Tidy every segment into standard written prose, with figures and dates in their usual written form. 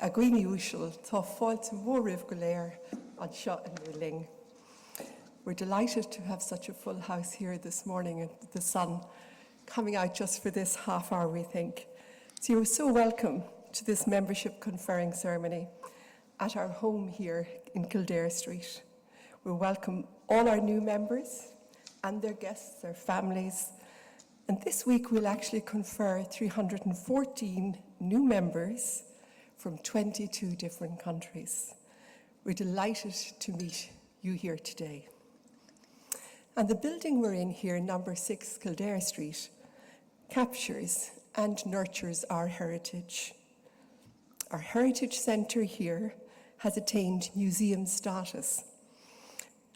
a gwine usual, tá fáilte móribh go léir an seo in Ling. We're delighted to have such a full house here this morning and the sun coming out just for this half hour, we think. So you're so welcome to this membership conferring ceremony at our home here in Kildare Street. We welcome all our new members and their guests, their families. And this week we'll actually confer 314 new members from 22 different countries. We're delighted to meet you here today. And the building we're in here, number 6 Kildare Street, captures and nurtures our heritage. Our heritage centre here has attained museum status,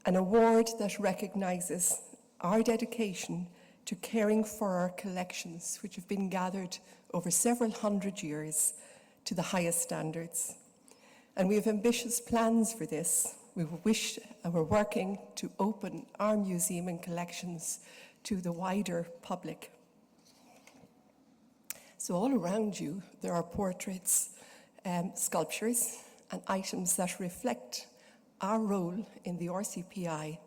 an award that recognises our dedication to caring for our collections, which have been gathered over several hundred years to the highest standards. And we have ambitious plans for this. We wish and we're working to open our museum and collections to the wider public. So all around you, there are portraits, sculptures, and items that reflect our role in the RCPI,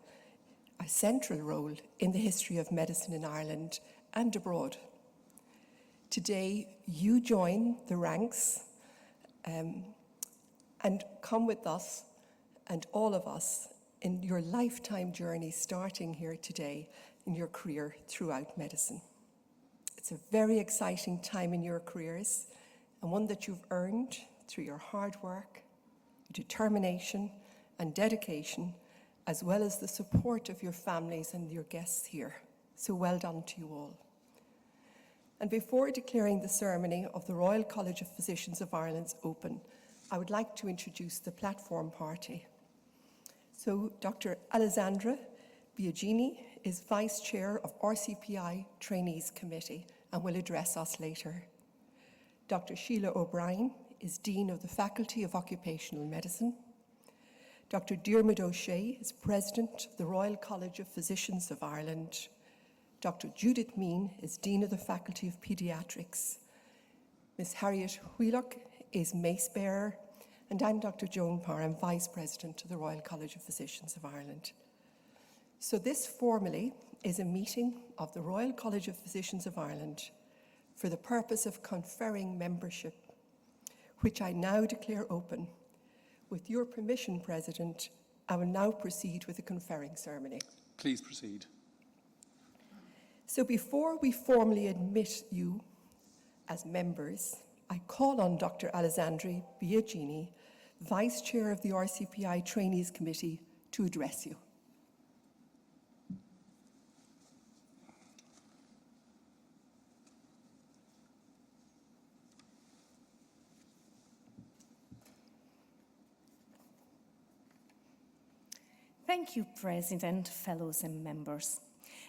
a central role in the history of medicine in Ireland and abroad. Today, you join the ranks and come with us and all of us in your lifetime journey starting here today in your career throughout medicine. It's a very exciting time in your careers and one that you've earned through your hard work, determination and dedication, as well as the support of your families and your guests here. So well done to you all. And before declaring the ceremony of the Royal College of Physicians of Ireland open, I would like to introduce the platform party. So Dr. Alessandra Biagini is Vice Chair of RCPI Trainees Committee and will address us later. Dr. Sheila O'Brien is Dean of the Faculty of Occupational Medicine. Dr. Diarmuid O'Shea is President of the Royal College of Physicians of Ireland. Dr. Judith Mean is Dean of the Faculty of Paediatrics. Ms. Harriet Wheelock is Mace Bearer, and I'm Dr. Joan Parr, I'm Vice President of the Royal College of Physicians of Ireland. So this formally is a meeting of the Royal College of Physicians of Ireland for the purpose of conferring membership, which I now declare open. With your permission, President, I will now proceed with the conferring ceremony. Please proceed. So before we formally admit you as members, I call on Dr. Alessandra Biagini, Vice Chair of the RCPI Trainees Committee, to address you. Thank you, President, fellows and members.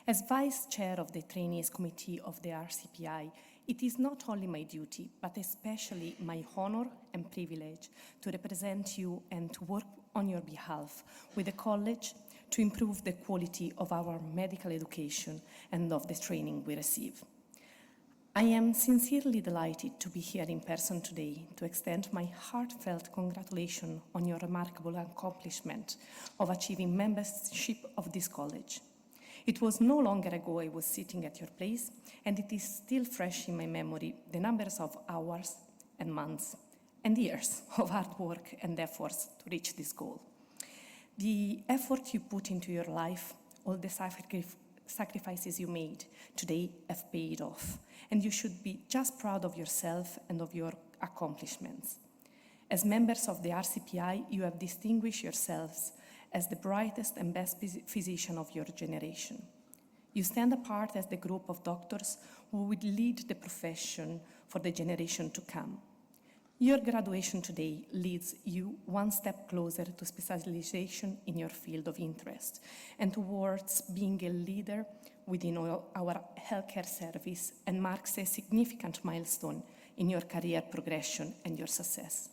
As Vice Chair of the Trainees Committee of the RCPI, it is not only my duty, but especially my honor and privilege to represent you and to work on your behalf with the College to improve the quality of our medical education and of the training we receive. I am sincerely delighted to be here in person today to extend my heartfelt congratulations on your remarkable accomplishment of achieving membership of this college. It was no longer ago I was sitting at your place, and it is still fresh in my memory the numbers of hours and months and years of hard work and efforts to reach this goal. The effort you put into your life, all the sacrifices you made today have paid off, and you should be just proud of yourself and of your accomplishments. As members of the RCPI, you have distinguished yourselves as the brightest and best physician of your generation. You stand apart as the group of doctors who will lead the profession for the generation to come. Your graduation today leads you one step closer to specialization in your field of interest and towards being a leader within our healthcare service, and marks a significant milestone in your career progression and your success.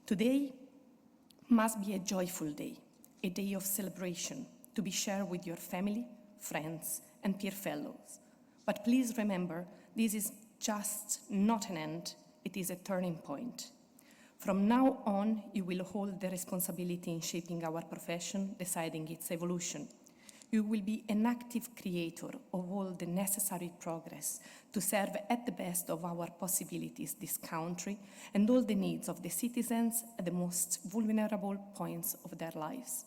Today must be a joyful day, a day of celebration to be shared with your family, friends, and peer fellows. But please remember, this is just not an end, it is a turning point. From now on, you will hold the responsibility in shaping our profession, deciding its evolution. You will be an active creator of all the necessary progress to serve at the best of our possibilities this country and all the needs of the citizens at the most vulnerable points of their lives.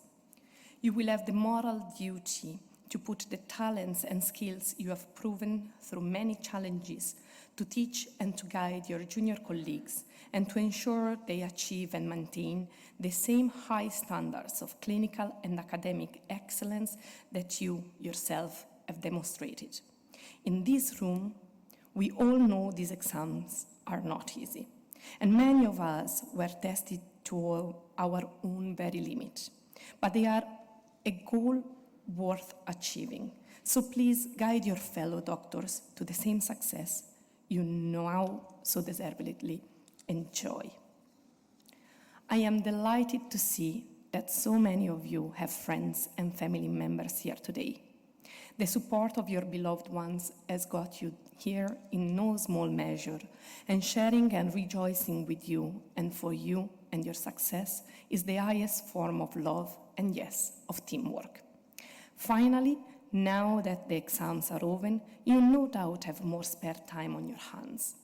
You will have the moral duty to put the talents and skills you have proven through many challenges to teach and to guide your junior colleagues and to ensure they achieve and maintain the same high standards of clinical and academic excellence that you yourself have demonstrated. In this room, we all know these exams are not easy, and many of us were tested to our own very limit, but they are a goal worth achieving. So please guide your fellow doctors to the same success you now so deservedly enjoy. I am delighted to see that so many of you have friends and family members here today. The support of your beloved ones has got you here in no small measure, and sharing and rejoicing with you and for you and your success is the highest form of love and, yes, of teamwork. Finally, now that the exams are over, you no doubt have more spare time on your hands.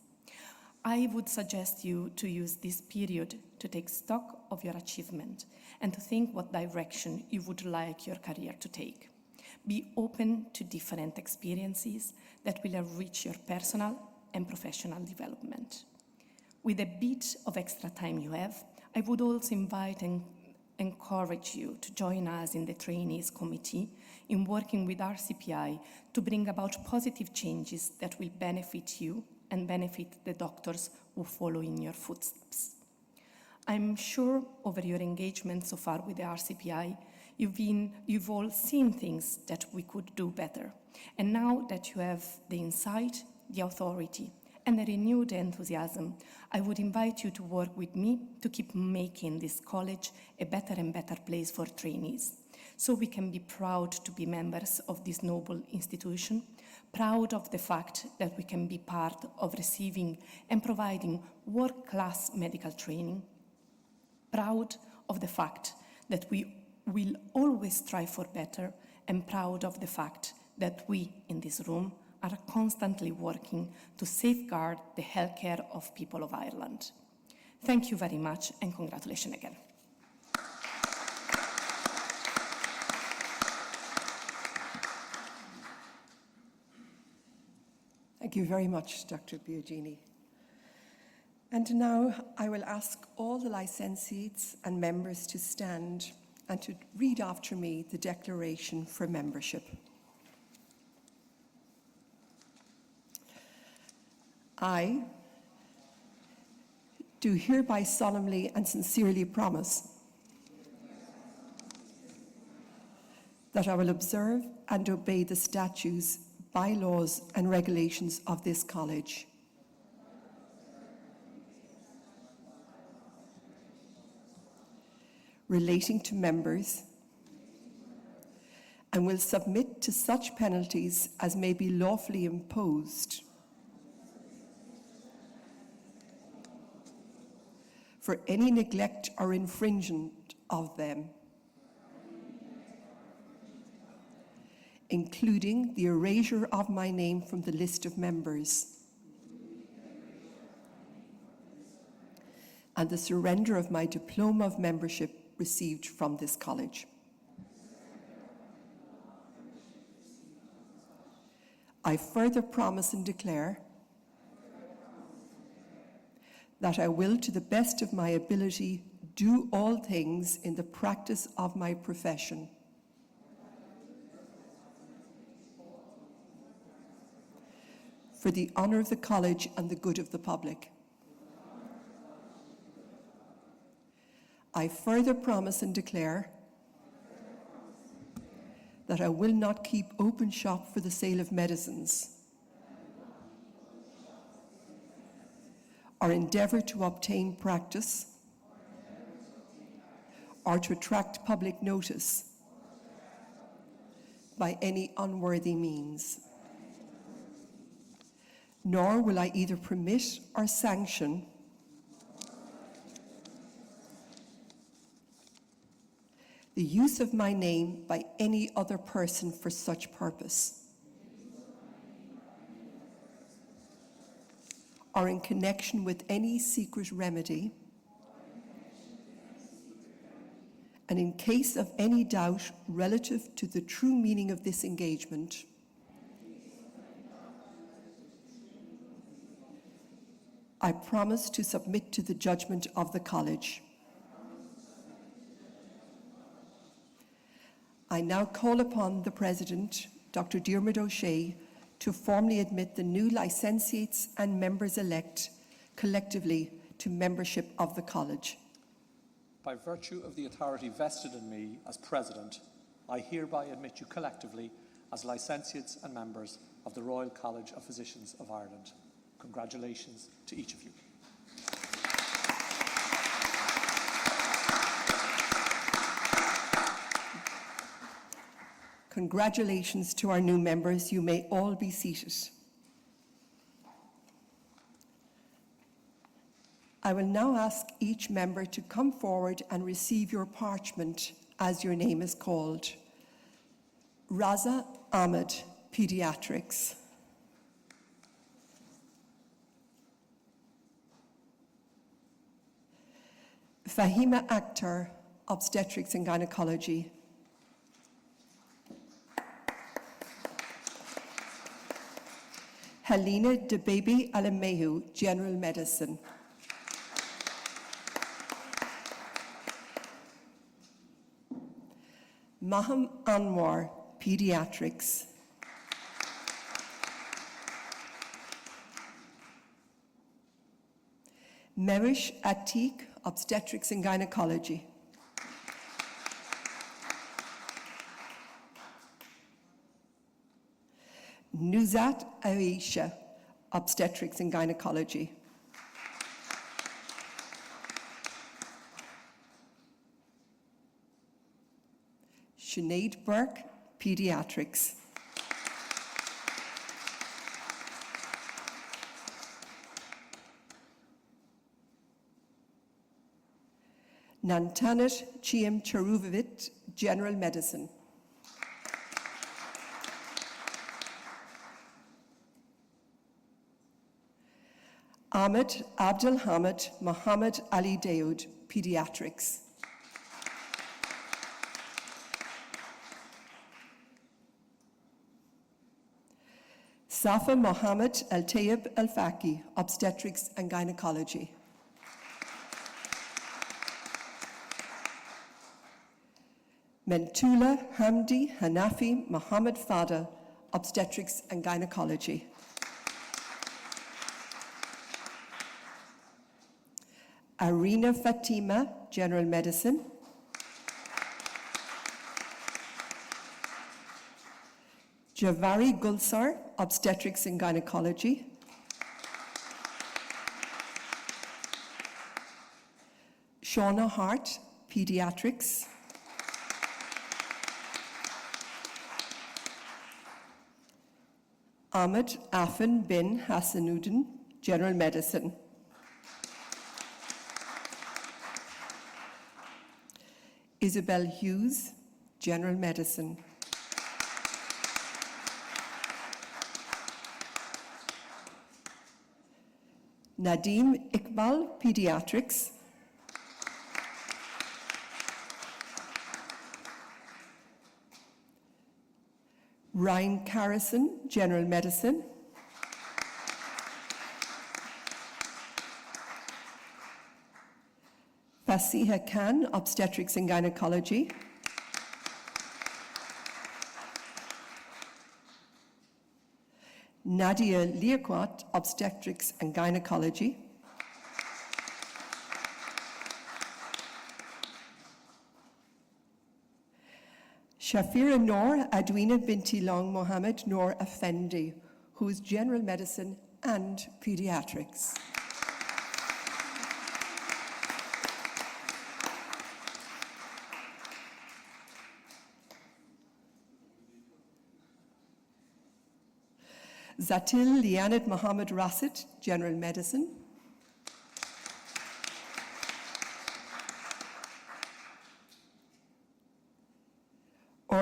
I would suggest you to use this period to take stock of your achievement and to think what direction you would like your career to take. Be open to different experiences that will enrich your personal and professional development. With a bit of extra time you have, I would also invite and encourage you to join us in the Trainees Committee in working with RCPI to bring about positive changes that will benefit you and benefit the doctors who follow in your footsteps. I'm sure over your engagement so far with the RCPI, you've all seen things that we could do better. And now that you have the insight, the authority, and a renewed enthusiasm, I would invite you to work with me to keep making this college a better and better place for trainees, so we can be proud to be members of this noble institution, proud of the fact that we can be part of receiving and providing world-class medical training, proud of the fact that we will always strive for better, and proud of the fact that we in this room are constantly working to safeguard the healthcare of people of Ireland. Thank you very much, and congratulations again. Thank you very much, Dr. Biagini. And now I will ask all the licensees and members to stand and to read after me the declaration for membership. I do hereby solemnly and sincerely promise that I will observe and obey the statutes, bylaws, and regulations of this college, relating to members, and will submit to such penalties as may be lawfully imposed for any neglect or infringement of them, including the erasure of my name from the list of members and the surrender of my diploma of membership received from this college. I further promise and declare that I will, to the best of my ability, do all things in the practice of my profession for the honour of the college and the good of the public. I further promise and declare that I will not keep open shop for the sale of medicines or endeavour to obtain practice or to attract public notice by any unworthy means. Nor will I either permit or sanction the use of my name by any other person for such purpose, or in connection with any secret remedy, and in case of any doubt relative to the true meaning of this engagement, I promise to submit to the judgment of the College. I now call upon the President, Dr. Diarmuid O'Shea, to formally admit the new licentiates and members-elect collectively to membership of the College. By virtue of the authority vested in me as President, I hereby admit you collectively as licentiates and members of the Royal College of Physicians of Ireland. Congratulations to each of you. Congratulations to our new members. You may all be seated. I will now ask each member to come forward and receive your parchment as your name is called. Raza Ahmed, Paediatrics. Fahima Akhtar, Obstetrics and Gynaecology. Helena de Baby Alamehu, General Medicine. Maham Anwar, Paediatrics. Merish Atik, Obstetrics and Gynaecology. Nuzat Aisha, Obstetrics and Gynaecology. Sinead Burke, Paediatrics. Nantanit Chiam Charuvavit, General Medicine. Ahmed Abdelhamid Mohammed Ali Daoud, Paediatrics. Safa Mohammed Al-Tayyib Al-Faki, Obstetrics and Gynaecology. Mentula Hamdi Hanafi Mohammed Fada, Obstetrics and Gynaecology. Arina Fatima, General Medicine. Javari Gulsar, Obstetrics and Gynaecology. Shauna Hart, Paediatrics. Ahmed Afan bin Hassanuddin, General Medicine. Isabel Hughes, General Medicine. Nadim Iqbal, Paediatrics. Ryan Carrison, General Medicine. Fasiha Khan, Obstetrics and Gynaecology. Nadia Liaquat, Obstetrics and Gynaecology. Shafira Noor Adwina Binti Long Mohammed Noor Effendi, who is General Medicine and Paediatrics. Zatil Lianid Mohammed Rassit, General Medicine.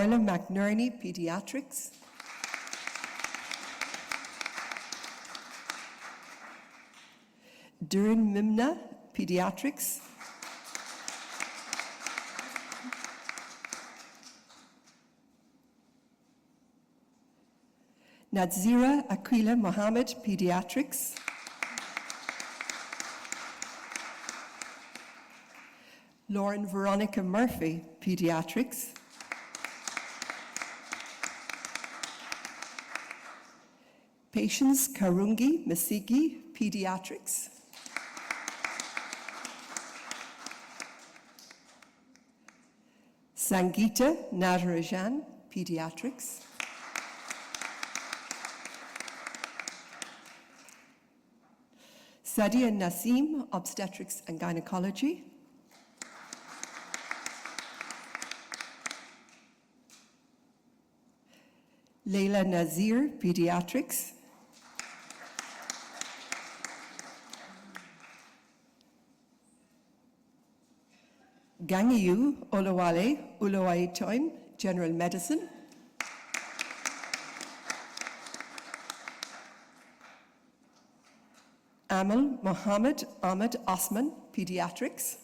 Orla McNerney, Paediatrics. Durin Mimna, Paediatrics. Nadzira Aquila Mohammed, Paediatrics. Lauren Veronica Murphy, Paediatrics. Patience Karungi Masigi, Paediatrics. Sangeeta Natarajan, Paediatrics. Sadia Nasim, Obstetrics and Gynaecology. Leila Nazir, Paediatrics. Gangiyu Olawale Uluwaitoin, General Medicine. Amal Mohammed Ahmed Osman, Paediatrics.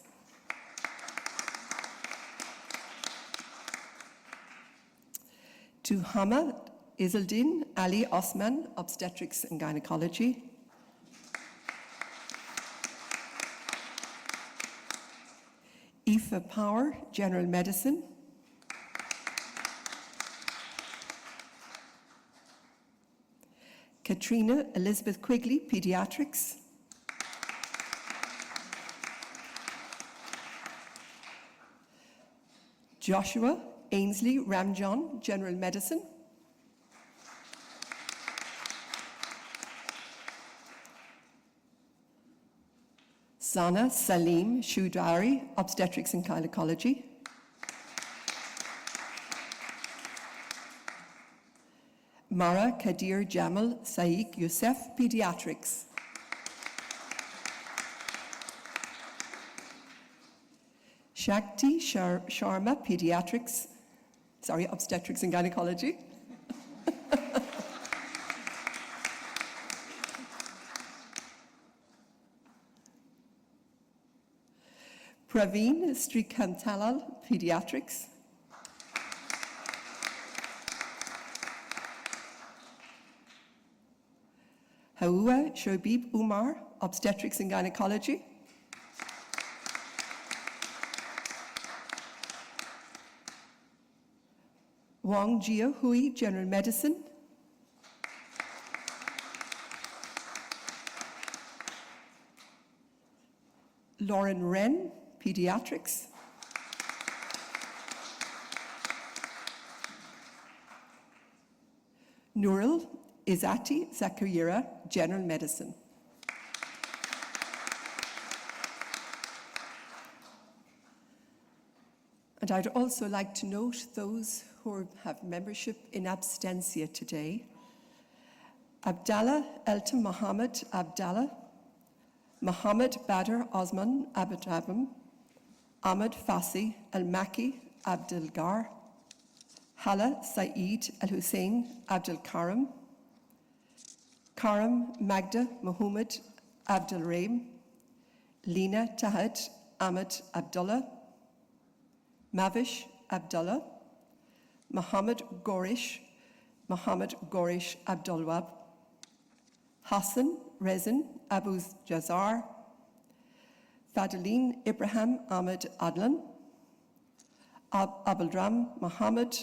Tuhama Izzeldin Ali Osman, Obstetrics and Gynaecology. Aoife Power, General Medicine. Katrina Elizabeth Quigley, Paediatrics. Joshua Ainsley Ramjohn, General Medicine. Sana Salim Shudari, Obstetrics and Gynaecology. Mara Kadir Jamal Saik Youssef, Paediatrics. Shakti Sharma, Paediatrics. Sorry, Obstetrics and Gynaecology. Praveen Srikantalal, Paediatrics. Haoua Shobib Umar, Obstetrics and Gynaecology. Wang Jia Hui, General Medicine. Lauren Wren, Paediatrics. Nurul Izati Zakirira, General Medicine. And I'd also like to note those who have membership in absentia today. Abdallah Elton Mohammed Abdallah, Mohammed Badr Osman Abdabam, Ahmed Fassi Al-Maki Abdelgar, Hala Saeed Al-Hussein Abdul Karim, Karam Magda Muhammad Abdul Rahim, Lina Tahat Ahmed Abdullah, Mavish Abdullah, Mohammed Gorish Abdulwab, Hassan Rezin Abu Jazar, Fadilin Ibrahim Ahmed Adlan, Abulram Muhammad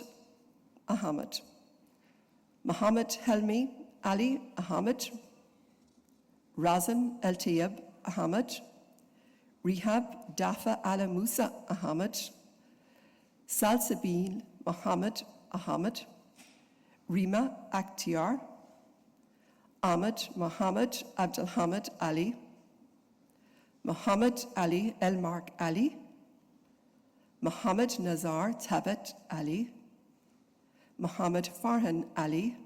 Ahmed, Muhammad Helmi Ali Ahmed, Razan El-Tayyib Ahmed, Rehab Dafa Ala Musa Ahmed, Salsabil Muhammad Ahmed, Rima Akhtiar, Ahmed Muhammad Abdulhamid Ali, Muhammad Ali Elmark Ali, Muhammad Nazar Tabat Ali, Muhammad Farhan Ali,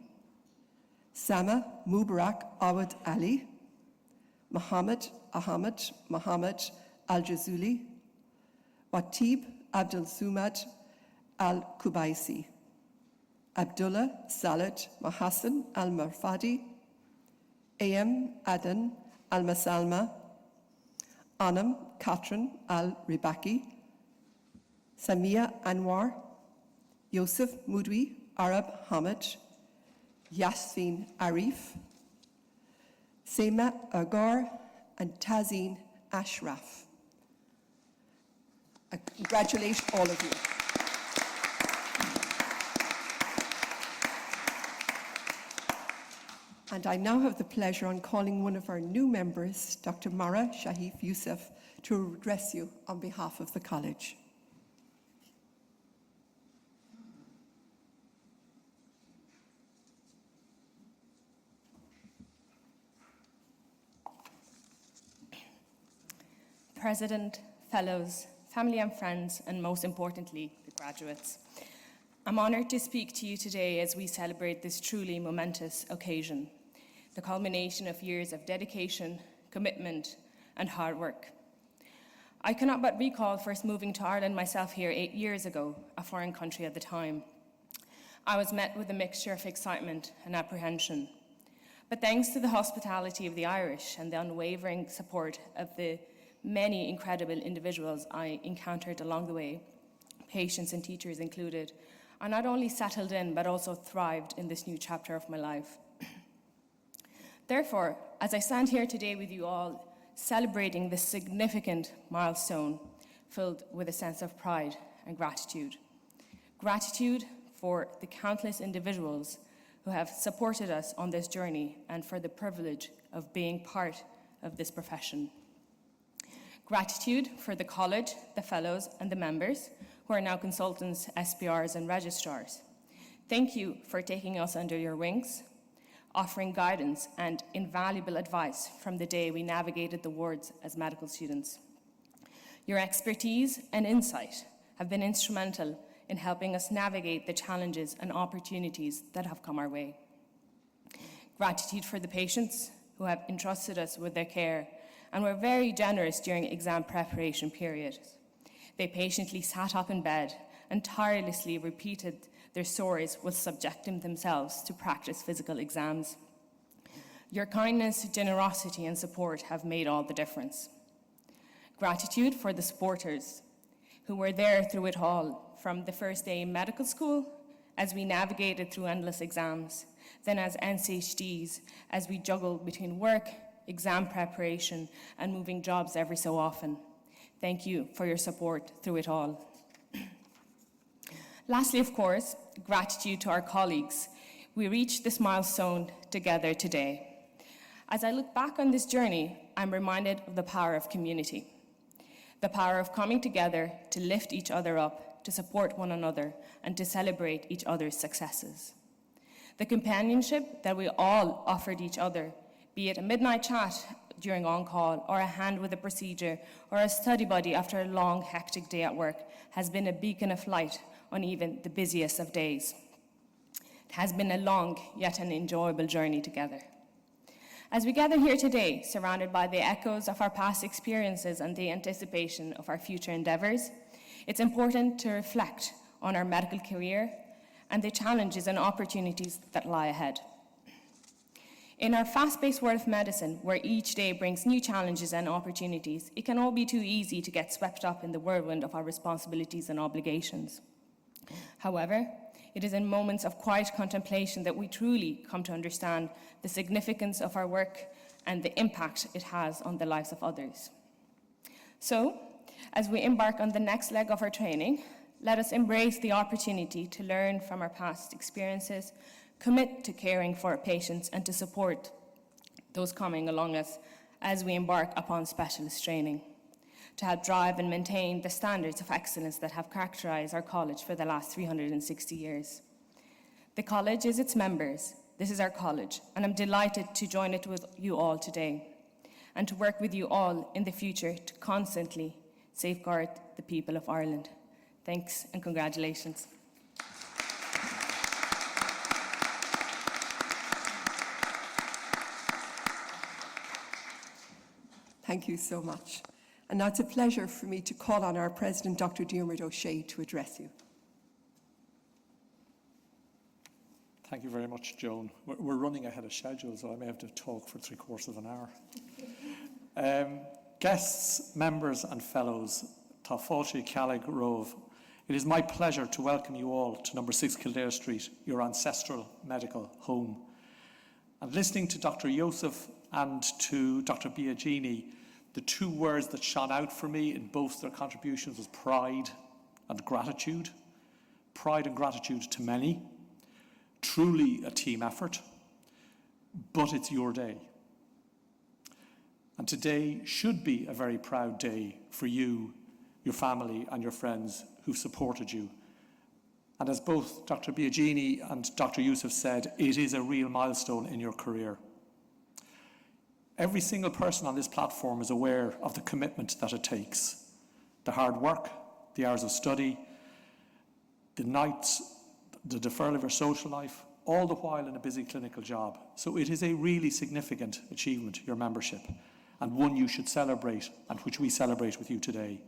Sama Mubarak Awad Ali, Muhammad Ahmed Muhammad Al-Jazuli, Watib Abdul Sumad Al-Kubaisi, Abdullah Salad Mahassan Al-Marfadi, A.M. Adan Al-Masalma, Anam Katrin Al-Ribaki, Samia Anwar, Yosef Mudwi Arab Hamid, Yasmin Arif, Seema Agar, and Tazeen Ashraf. I congratulate all of you. And I now have the pleasure on calling one of our new members, Dr. Mara Shahif Youssef, to address you on behalf of the college. President, fellows, family and friends, and most importantly, the graduates. I'm honoured to speak to you today as we celebrate this truly momentous occasion, the culmination of years of dedication, commitment, and hard work. I cannot but recall first moving to Ireland myself here 8 years ago, a foreign country at the time. I was met with a mixture of excitement and apprehension. But thanks to the hospitality of the Irish and the unwavering support of the many incredible individuals I encountered along the way, patients and teachers included, I not only settled in but also thrived in this new chapter of my life. Therefore, as I stand here today with you all, celebrating this significant milestone filled with a sense of pride and gratitude. Gratitude for the countless individuals who have supported us on this journey and for the privilege of being part of this profession. Gratitude for the college, the fellows, and the members, who are now consultants, SPRs, and registrars. Thank you for taking us under your wings, offering guidance and invaluable advice from the day we navigated the wards as medical students. Your expertise and insight have been instrumental in helping us navigate the challenges and opportunities that have come our way. Gratitude for the patients who have entrusted us with their care and were very generous during exam preparation period. They patiently sat up in bed and tirelessly repeated their stories while subjecting themselves to practice physical exams. Your kindness, generosity, and support have made all the difference. Gratitude for the supporters who were there through it all, from the first day in medical school, as we navigated through endless exams, then as NCHDs, as we juggled between work, exam preparation, and moving jobs every so often. Thank you for your support through it all. Lastly, of course, gratitude to our colleagues. We reached this milestone together today. As I look back on this journey, I'm reminded of the power of community, the power of coming together to lift each other up, to support one another, and to celebrate each other's successes. The companionship that we all offered each other, be it a midnight chat during on-call, or a hand with a procedure, or a study buddy after a long, hectic day at work, has been a beacon of light on even the busiest of days. It has been a long, yet an enjoyable journey together. As we gather here today, surrounded by the echoes of our past experiences and the anticipation of our future endeavours, it's important to reflect on our medical career and the challenges and opportunities that lie ahead. In our fast-paced world of medicine, where each day brings new challenges and opportunities, it can all be too easy to get swept up in the whirlwind of our responsibilities and obligations. However, it is in moments of quiet contemplation that we truly come to understand the significance of our work and the impact it has on the lives of others. So, as we embark on the next leg of our training, let us embrace the opportunity to learn from our past experiences, commit to caring for our patients, and to support those coming along us as we embark upon specialist training, to help drive and maintain the standards of excellence that have characterized our college for the last 360 years. The college is its members. This is our college, and I'm delighted to join it with you all today and to work with you all in the future to constantly safeguard the people of Ireland. Thanks and congratulations. Thank you so much. And now it's a pleasure for me to call on our President, Dr. Diarmuid O'Shea, to address you. Thank you very much, Joan. We're running ahead of schedule, so I may have to talk for 3/4 of an hour. Guests, members and fellows, Tá fáilte ceallaigh romh. It is my pleasure to welcome you all to number 6 Kildare Street, your ancestral medical home. And listening to Dr. Joseph and to Dr. Biagini, the two words that shone out for me in both their contributions was pride and gratitude. Pride and gratitude to many. Truly a team effort, but it's your day. And today should be a very proud day for you, your family and your friends who've supported you. And as both Dr. Biagini and Dr. Youssef said, it is a real milestone in your career. Every single person on this platform is aware of the commitment that it takes. The hard work, the hours of study, the nights, the deferral of your social life, all the while in a busy clinical job. So it is a really significant achievement, your membership, and one you should celebrate and which we celebrate with you today.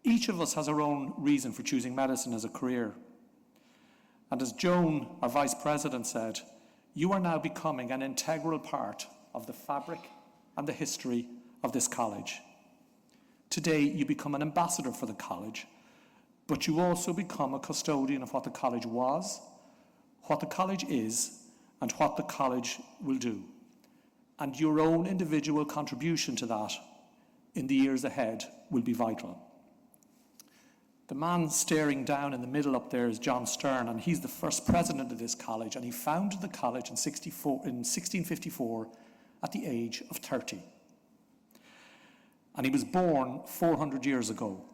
Each of us has our own reason for choosing medicine as a career. And as Joan, our Vice President, said, you are now becoming an integral part of the fabric and the history of this college. Today, you become an ambassador for the college, but you also become a custodian of what the college was, what the college is, and what the college will do. And your own individual contribution to that in the years ahead will be vital. The man staring down in the middle up there is John Stern, and he's the first president of this college, and he founded the college in 1654 at the age of 30. And he was born 400 years ago,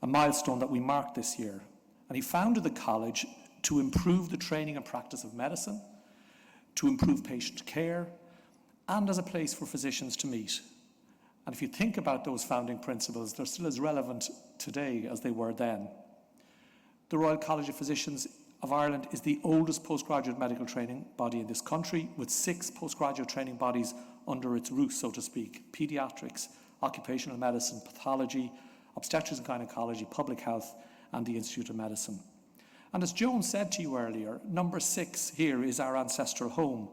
a milestone that we mark this year. And he founded the college to improve the training and practice of medicine, to improve patient care, and as a place for physicians to meet. And if you think about those founding principles, they're still as relevant today as they were then. The Royal College of Physicians of Ireland is the oldest postgraduate medical training body in this country, with 6 postgraduate training bodies under its roof, so to speak: Paediatrics, Occupational Medicine, Pathology, Obstetrics and Gynaecology, Public Health, and the Institute of Medicine. And as Joan said to you earlier, number 6 here is our ancestral home,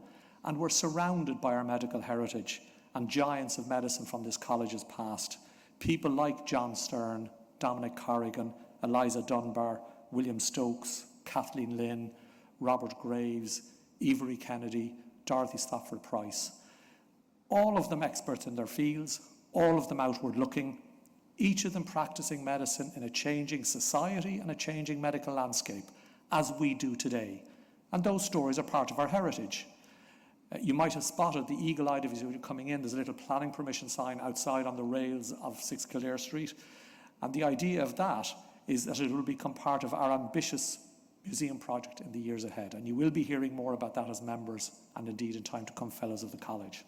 and we're surrounded by our medical heritage and giants of medicine from this college's past. People like John Stern, Dominic Corrigan, Eliza Dunbar, William Stokes, Kathleen Lynn, Robert Graves, Avery Kennedy, Dorothy Stafford Price. All of them experts in their fields, all of them outward looking, each of them practicing medicine in a changing society and a changing medical landscape, as we do today. And those stories are part of our heritage. You might have spotted the eagle-eyed of you coming in. There's a little planning permission sign outside on the rails of 6 Kildare Street. And the idea of that is that it will become part of our ambitious museum project in the years ahead. And you will be hearing more about that as members and indeed in time to come fellows of the college.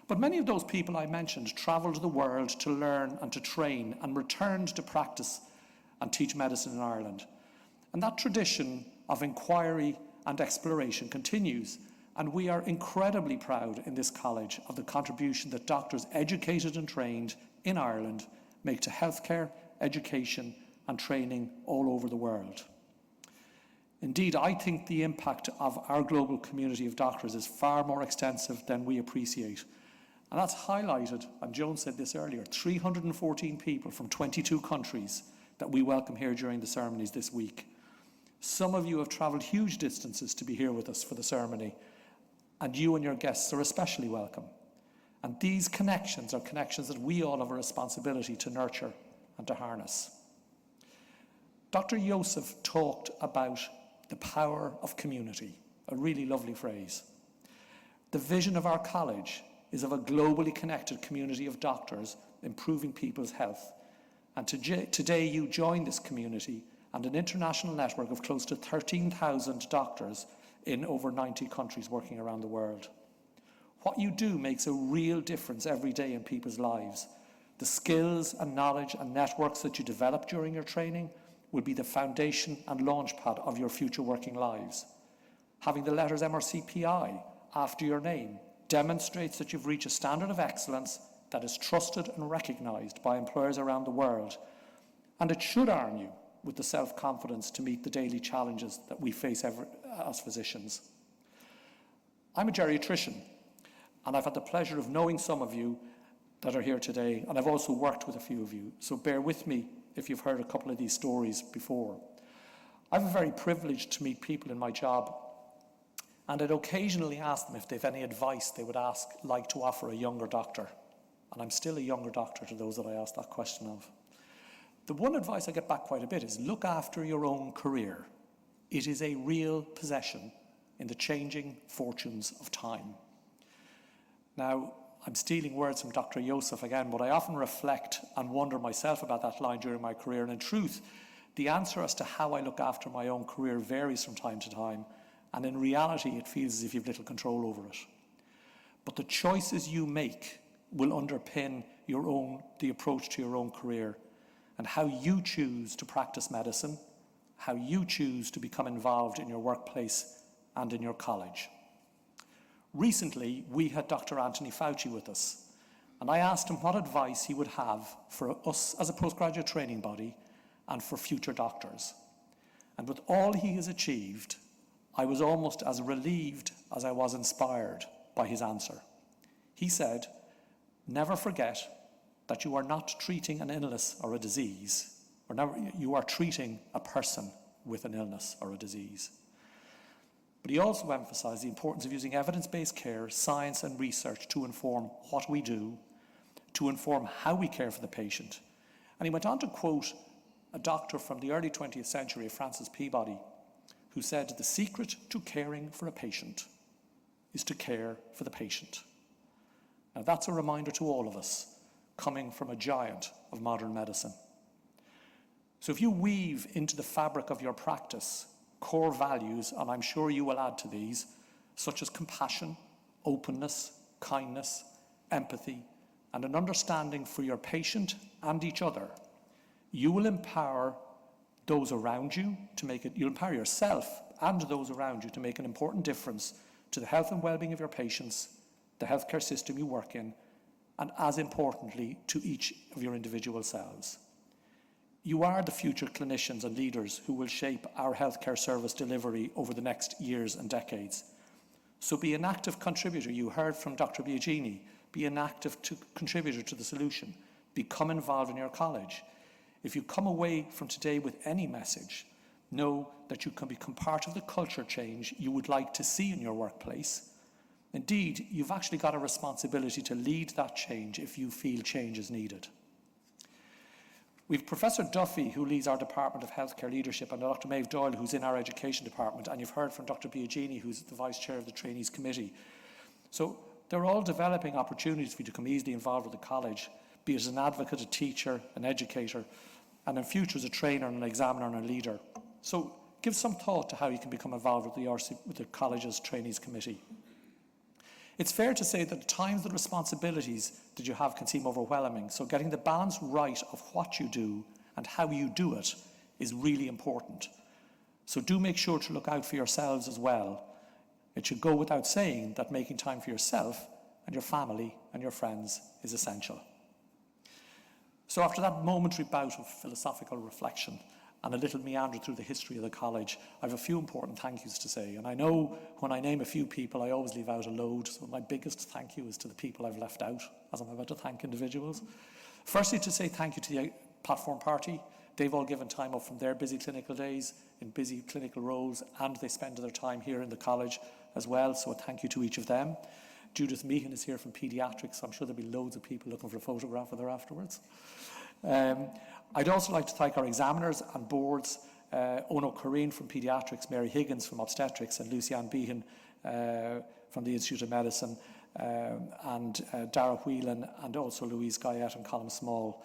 But many of those people I mentioned travelled the world to learn and to train and returned to practice and teach medicine in Ireland. And that tradition of inquiry and exploration continues. And we are incredibly proud in this college of the contribution that doctors educated and trained in Ireland make to healthcare, education and training all over the world. Indeed, I think the impact of our global community of doctors is far more extensive than we appreciate. And that's highlighted, and Joan said this earlier, 314 people from 22 countries that we welcome here during the ceremonies this week. Some of you have travelled huge distances to be here with us for the ceremony, and you and your guests are especially welcome. And these connections are connections that we all have a responsibility to nurture and to harness. Dr. Joseph talked about the power of community, a really lovely phrase. The vision of our college is of a globally connected community of doctors improving people's health. And today you join this community and an international network of close to 13,000 doctors in over 90 countries working around the world. What you do makes a real difference every day in people's lives. The skills and knowledge and networks that you develop during your training will be the foundation and launchpad of your future working lives. Having the letters MRCPI after your name demonstrates that you've reached a standard of excellence that is trusted and recognised by employers around the world. And it should arm you with the self-confidence to meet the daily challenges that we face as physicians. I'm a geriatrician, and I've had the pleasure of knowing some of you that are here today, and I've also worked with a few of you, so bear with me if you've heard a couple of these stories before. I'm very privileged to meet people in my job, and I'd occasionally ask them if they've any advice they would like to offer a younger doctor. And I'm still a younger doctor to those that I ask that question of. The one advice I get back quite a bit is look after your own career. It is a real possession in the changing fortunes of time. Now, I'm stealing words from Dr. Yosef again, but I often reflect and wonder myself about that line during my career. And in truth, the answer as to how I look after my own career varies from time to time. And in reality, it feels as if you have little control over it. But the choices you make will underpin the approach to your own career and how you choose to practice medicine, how you choose to become involved in your workplace and in your college. Recently, we had Dr. Anthony Fauci with us, and I asked him what advice he would have for us as a postgraduate training body and for future doctors. And with all he has achieved, I was almost as relieved as I was inspired by his answer. He said, "Never forget that you are not treating an illness or a disease, you are treating a person with an illness or a disease." But he also emphasised the importance of using evidence-based care, science and research to inform what we do, to inform how we care for the patient. And he went on to quote a doctor from the early 20th century, Francis Peabody, who said, "The secret to caring for a patient is to care for the patient." Now that's a reminder to all of us, coming from a giant of modern medicine. So if you weave into the fabric of your practice core values, and I'm sure you will add to these, such as compassion, openness, kindness, empathy, and an understanding for your patient and each other, you will empower those around you to you'll empower yourself and those around you to make an important difference to the health and well-being of your patients, the healthcare system you work in, and as importantly, to each of your individual selves. You are the future clinicians and leaders who will shape our healthcare service delivery over the next years and decades. So be an active contributor. You heard from Dr. Biagini. Be an active contributor to the solution. Become involved in your college. If you come away from today with any message, know that you can become part of the culture change you would like to see in your workplace. Indeed, you've actually got a responsibility to lead that change if you feel change is needed. We've Professor Duffy, who leads our Department of Healthcare Leadership, and Dr. Maeve Doyle, who's in our Education Department, and you've heard from Dr. Biagini, who's the Vice Chair of the Trainees Committee. So they're all developing opportunities for you to become easily involved with the college, be it as an advocate, a teacher, an educator, and in future as a trainer, an examiner, and a leader. So give some thought to how you can become involved with the college's Trainees Committee. It's fair to say that at times the responsibilities that you have can seem overwhelming, so getting the balance right of what you do and how you do it is really important. So do make sure to look out for yourselves as well. It should go without saying that making time for yourself and your family and your friends is essential. So after that momentary bout of philosophical reflection and a little meander through the history of the college, I have a few important thank yous to say. And I know when I name a few people, I always leave out a load. So my biggest thank you is to the people I've left out, as I'm about to thank individuals. Firstly, to say thank you to the platform party. They've all given time up from their busy clinical days in busy clinical roles, and they spend their time here in the college as well. So a thank you to each of them. Judith Meehan is here from Paediatrics. So I'm sure there'll be loads of people looking for a photograph of her afterwards. I'd also like to thank our examiners and boards, Ono Corrine from Paediatrics, Mary Higgins from Obstetrics, and Lucianne Behan from the Institute of Medicine, and Dara Whelan, and also Louise Guyette and Colm Small.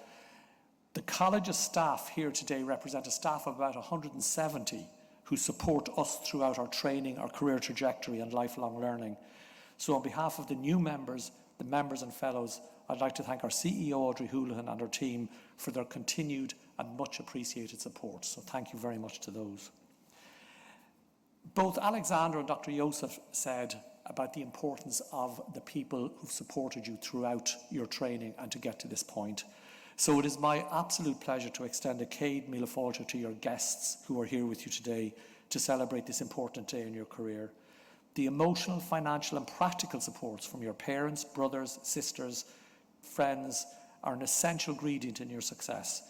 The college's staff here today represent a staff of about 170 who support us throughout our training, our career trajectory, and lifelong learning. So on behalf of the new members, the members and fellows, I'd like to thank our CEO, Audrey Houlihan, and her team for their continued and much appreciated support. So thank you very much to those. Both Alexander and Dr. Yosef said about the importance of the people who've supported you throughout your training and to get to this point. So it is my absolute pleasure to extend a céad míle fáilte to your guests who are here with you today to celebrate this important day in your career. The emotional, financial and practical supports from your parents, brothers, sisters, friends are an essential ingredient in your success.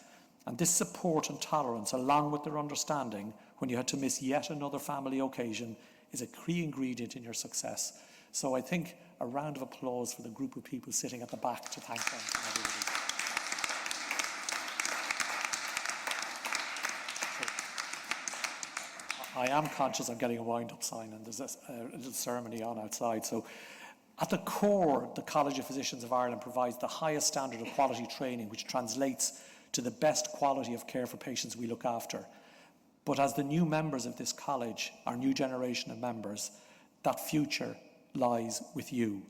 And this support and tolerance, along with their understanding when you had to miss yet another family occasion, is a key ingredient in your success. So I think a round of applause for the group of people sitting at the back to thank them. I am conscious I'm getting a wind-up sign and there's a little ceremony on outside. So at the core, the College of Physicians of Ireland provides the highest standard of quality training, which translates to the best quality of care for patients we look after. But as the new members of this college, our new generation of members, that future lies with you.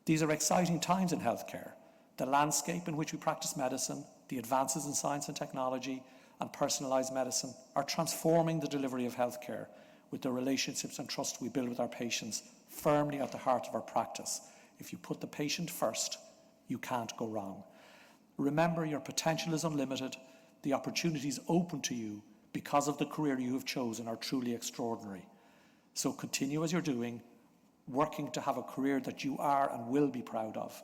These are exciting times in healthcare. The landscape in which we practice medicine, the advances in science and technology, and personalised medicine are transforming the delivery of healthcare, with the relationships and trust we build with our patients firmly at the heart of our practice. If you put the patient first, you can't go wrong. Remember, your potential is unlimited. The opportunities open to you because of the career you have chosen are truly extraordinary. So continue as you're doing, working to have a career that you are and will be proud of.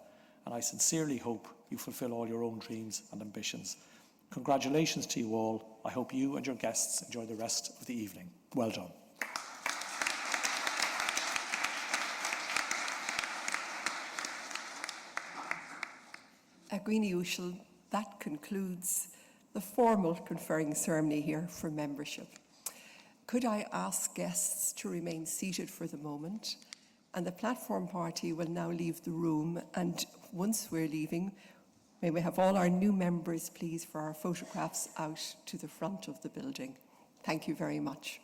And I sincerely hope you fulfill all your own dreams and ambitions. Congratulations to you all. I hope you and your guests enjoy the rest of the evening. Well done. Agreeni Ushal, that concludes the formal conferring ceremony here for membership. Could I ask guests to remain seated for the moment? And the platform party will now leave the room, and once we're leaving, may we have all our new members, please, for our photographs out to the front of the building. Thank you very much.